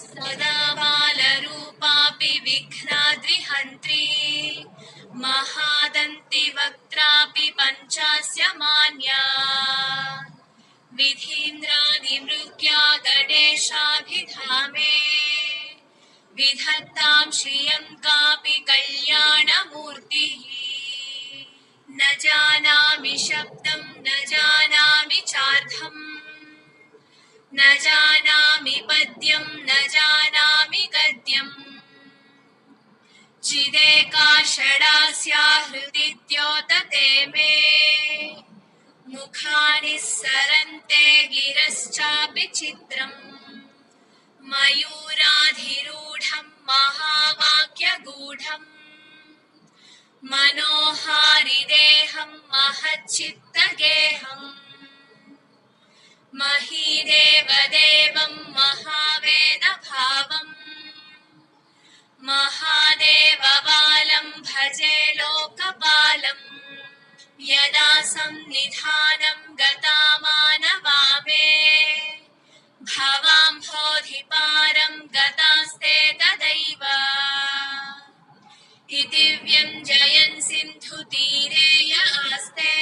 सदा बालरूपापि विघ्नाद्रिहन्त्री महादन्तिवक्त्रापि पञ्चास्य मान्या विधीन्द्रादिमृग्या गणेशाभिधामे विधत्तां श्रियं कापि कल्याणमूर्तिः न जानामि शब्दं न जानामि चार्थम् न जानामि पद्यं न जानामि गद्यम् चिदेका षडास्या हृदि द्योतते मे मुखानि सरन्ते गिरश्चापि चित्रम् मयूराधिरूढं महावाक्यगूढम् मनोहारिदेहं महच्चित्तगेहम् महीदेवदेवं महावेदभावम् महादेवबालं भजे लोकपालम् यदा सन्निधानं गता मानवामे भवाम्भोधिपारं गतास्ते तदैव इति व्यञ्जयन् सिन्धुतीरे य आस्ते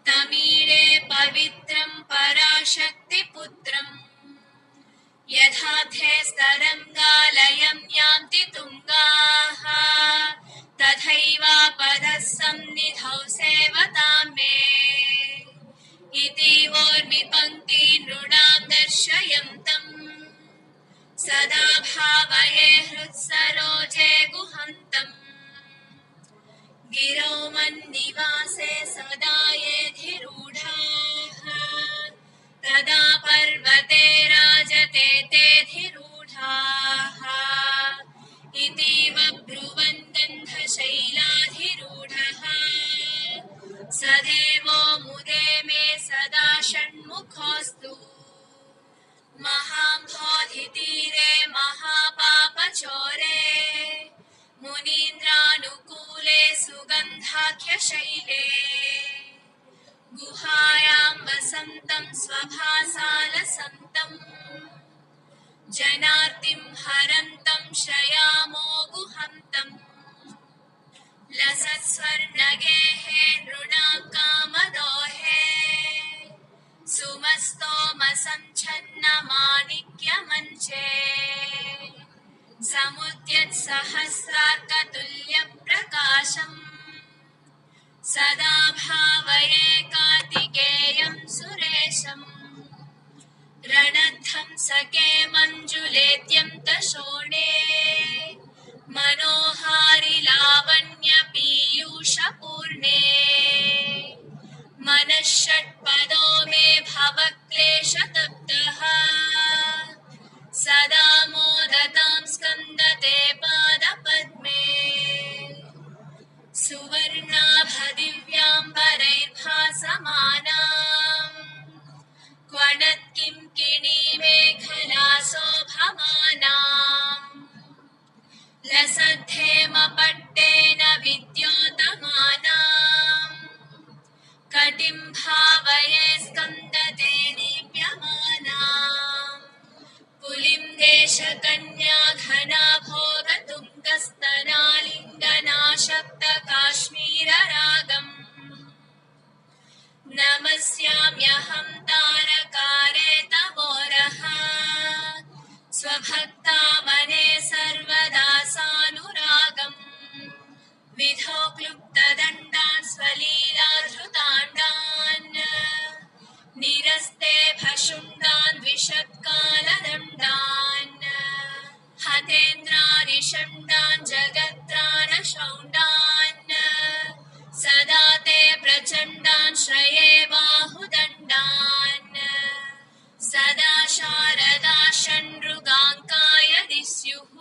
तमीरे पवित्रं पराशक्तिपुत्रम् यथाथे स्तरङ्गालयं यान्ति तुङ्गाः तथैवापदः सन्निधौ सेवतां मे इति वोर्मिपङ्क्ति नृणां दर्शयन्तम् सदा भावये हृत्सरोजे गुहन्तम् गिरौ मन्निवासे सदा येऽधिरूढाः तदा पर्वते राजते तेऽधिरूढाः इतीव ब्रुवन् गन्धशैलाधिरूढः स देवो मुदे मे सदा षण्मुखोऽस्तु महाम्भोधितीरे महापापचोरे मुनीन्द्रानुकूले सुगन्धाख्यशैले गुहायां वसन्तं स्वभासालसन्तम् जनार्तिं हरन्तं शयामो गुहन्तम् लसत्स्वर्णगेहे नृणां कामदोहे सुमस्तोमसञ्छन्नमाणिक्यमञ्चे समुद्यत्सहस्रार्कतुल्यप्रकाशम् सदा भावये कार्तिकेयं सुरेशम् रणध्वंसके मञ्जुलेत्यन्तशोणे मनोहारि लावण्यपीयूषपूर्णे मनः षट्पदो मे भवक्लेशतप्तः सदा मोदतां स्कन्दते पादपद्मे सुवर्णाभदिव्याम्बरैर्भासमानाम् क्वणत्किङ्किणीमेखलाशोभमानाम् लसद्धेमपट्टेन विद्योतमानाम् कटिं भावये स्कन्दते दीप्यमानाम् पुलिं देशकन्या घना भोगतुङ्गस्तनालिङ्गनाशब्दकाश्मीररागम् नमस्याम्यहं तारकारे तवोरः स्वभक्तामने सर्वदा सानुरागम् विधौ क्लुप्तदण्डान् स्वलीलाधृताण्डान् निरस्ते भशुण्डान् द्विषत्कालदण्डान् हतेन्द्रारिषण्डान् जगत्त्राणशौण्डान् सदा ते प्रचण्डान् श्रये बाहुदण्डान् सदा शारदा षण्मृगाङ्काय दिस्युः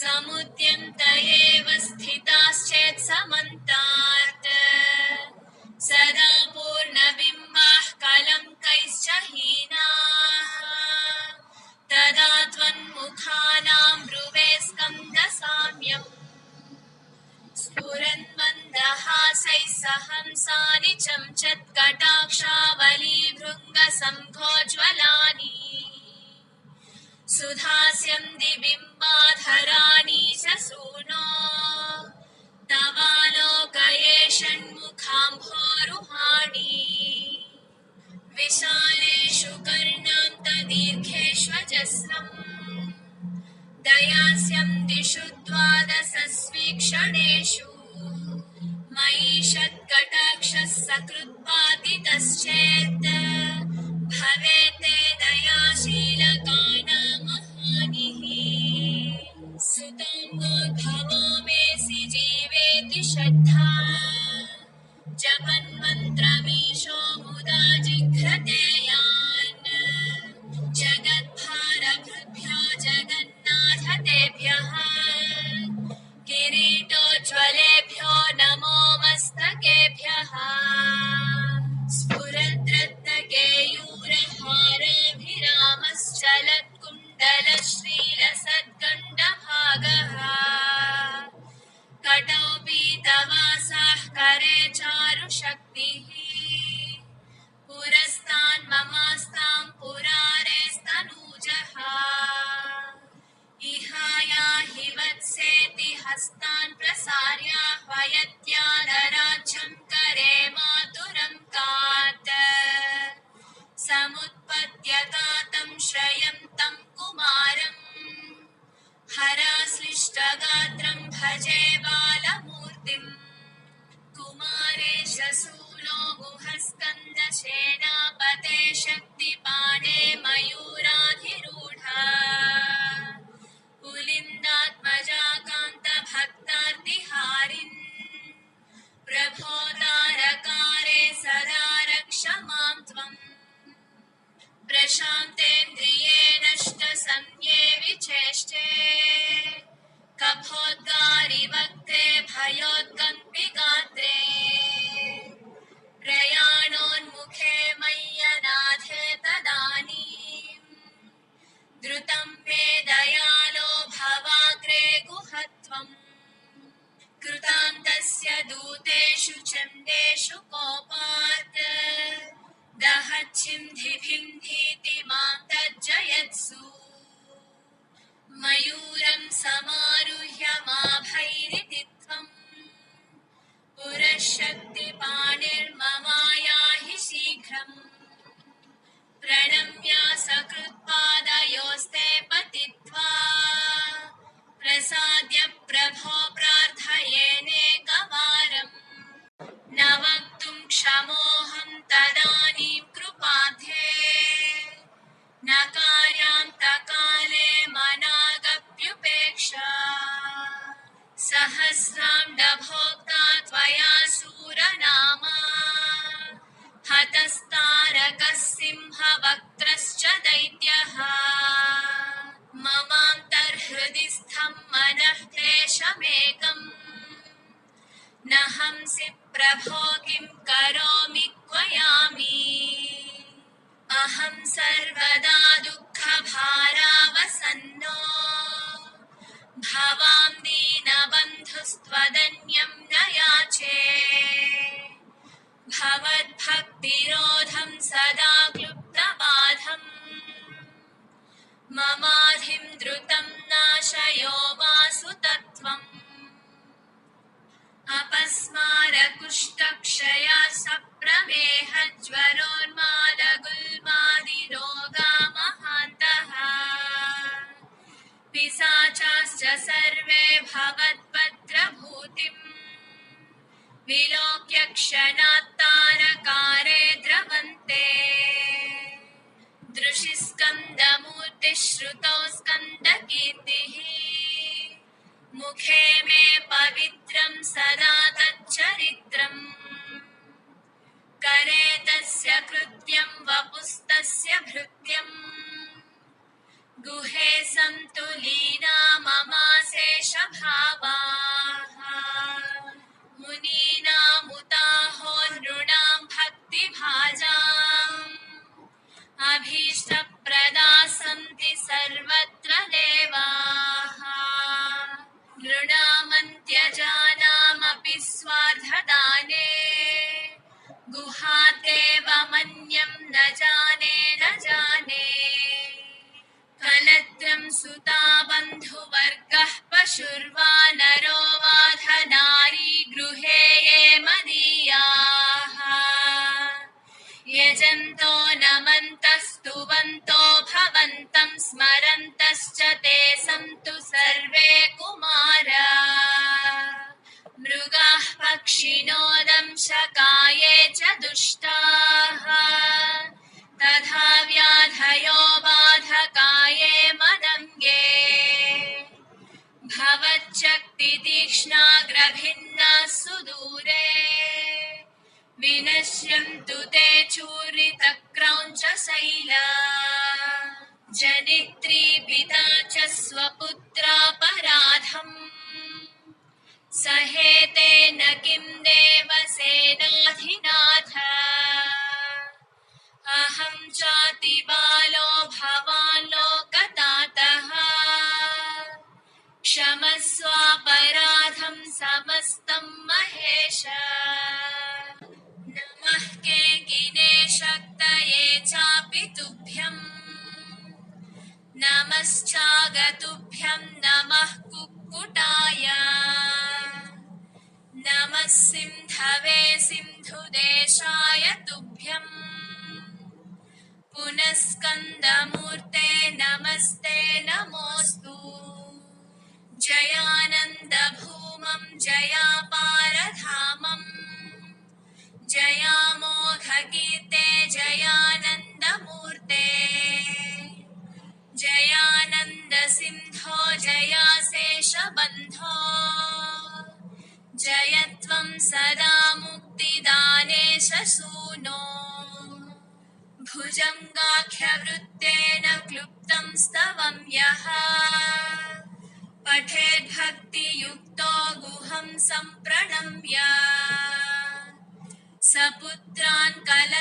समुद्यन्त एव स्थिताश्चेत् समन्तात् सदा पूर्णबिम्बाः कलङ्कैश्च हीनाः तदा त्वन्मुखानां ब्रुवे स्कन्दसाम्यम् स्फुरन्मन्दहासैः सहंसानि चञ्चत्कटाक्षावलीभृङ्गसम्भोज्ज्वलानि सुधास्यं दिबिम्बाधराणि च सूनो तवालोकये षण्मुखाम्भोरुहाणि विशालेषु कर्णान्तदीर्घेष्वजस्रम् दयास्यं दिशु द्वादशस्वीक्षणेषु मयि षट्कटाक्षः सकृत्पातितश्चेत् भवेत् ते दयाशीलकानामहानिः सुताङ्गोद्भवो मेऽसि जीवेति श्रद्धा जपन्मन्त्रमीशो मुदा जिघ्रते यान् जगद्भारभृद्भ्यो जगन्नाथ तेभ्यः किरीटोज्ज्वलेभ्यो नमो मस्तकेभ्यः स्फुरद्रत्नकेयूरहारभिरामश्चलत्कुण्डलश्रीलसद्गण्डभागः कटौ पीतवासाः करे चारुशक्तिः पुरस्तान्ममास्तां पुरारेस्तनूजः इहायाहि वत्सेति हस्तान् प्रसार्याह्वयत्यादराज्यं करे मातुरं कात् समुत्पद्यतातं श्रयं तं कुमारम् हराश्लिष्टगात्रं भजे बालमूर्तिम् कुमारेशसूलो गुहस्कन्दसेनापते शक्तिपाणे मयूराधिरूढा पुलिन्दात्मजाकान्तभक्तार्तिहारिन् प्रभो तारकारे सदा रक्ष मां त्वम् प्रशान्तेन्द्रियेणष्टसंज्ञे विचेष्टे कफोद्गारिवक्त्रे भयोत्कम्पि गात्रे प्रयाणोन्मुखे मय्यनाथे तदानीम् द्रुतं मे दयालो भवाग्रे गुहत्वम् कृतान्तस्य दूतेषु चण्डेषु कोपात् दहच्छिन्धिभिन्धीतिमां तज्जयत्सु मयूरं समारुह्य माभैरिति त्वम् पुरःशक्तिपाणिर्ममायाहि शीघ्रम् प्रणम्य सकृत्पादयोस्ते पतित्वा प्रसाद्य प्रभो प्रार्थयेनेकवारम् न वक्तुं क्षमोऽहं तदानीं कृपाध्ये न कार्यान्तकाले मनागप्युपेक्षा सहस्राण्डभोक्ता त्वया सूरनामा हतस्तारकः सिंहवक्त्रश्च दैत्यः ममान्तर्हृदि स्थं मनः क्लेशमेकम् न हंसि प्रभो किं करोमि क्वयामि अहं सर्वदा दुःखभारावसन्नो भवां दीनबन्धुस्त्वदन्यं न याचे भवद्भक्तिरोधं सदा क्लुप्तबाधम् ममाधिं द्रुतं नाशयो वासुतत्वम् अपस्मारकुष्ठक्षया सप्रमेहज्वरोन्मादगुल्मादिरोगा महान्तः पिशाचाश्च सर्वे भवद्भद्रभूतिम् विलोक्य क्षणात्तारकारे द्रवन्ते दृशिस्कन्दमूर्तिः श्रुतौ स्कन्दकीर्तिः मुखे मे पवित्रं सदा तच्चरित्रम् करे तस्य कृत्यं वपुस्तस्य भृत्यम् गुहे सन्तु लीना ममाशेषभावाः मुनीनामुताहो नृणां भक्तिभाजाम् अभीष्टप्रदा सन्ति सर्वत्र देवाः नृणामन्त्यजानामपि स्वार्थदाने गुहादेव मन्यं न जाने कलत्रं सुता बन्धुवर्गः पशुर्वा नरो वा धनारी गृहे ये मदीयाः यजन्तो नमन्तस्तुवन्तो भवन्तं स्मरन्तश्च ते सन्तु सर्वे कुमारा मृगाः पक्षिणो दंशकाये च दुष्टाः तथा व्याधयो बाधकाये मदङ्गे भवच्चक्तितीक्ष्णाग्रभिन्नाः सुदूरे विनश्यन्तु ते चूर्णितक्रौञ्च शैला जनित्री पिता च स्वपुत्रापराधम् सहेतेन किं देवसेनाधिनाथ अहं चातिबालो भवान् लोकतातः क्षमस्वापराधं समस्तं महेश नमः केकिने शक्तये चापि तुभ्यम् नमश्चागतुभ्यं नमः कुक्कुटाय नमः सिन्धवे सिन्धुदेशाय तुभ्यम् पुनः स्कन्दमूर्ते नमस्ते नमोऽस्तु जयानन्दभूमं जयापारधामम् जयामोघकीर्ते जयानन्दमूर्ते जयानन्दसिन्धो जयाशेषबन्धो जयत्वं सदा मुक्तिदानेश सूनो भुजङ्गाख्यवृत्तेन क्लुप्तं स्तवं यः पठेद्भक्तियुक्तो गुहं सम्प्रणम्य सपुत्रान् कल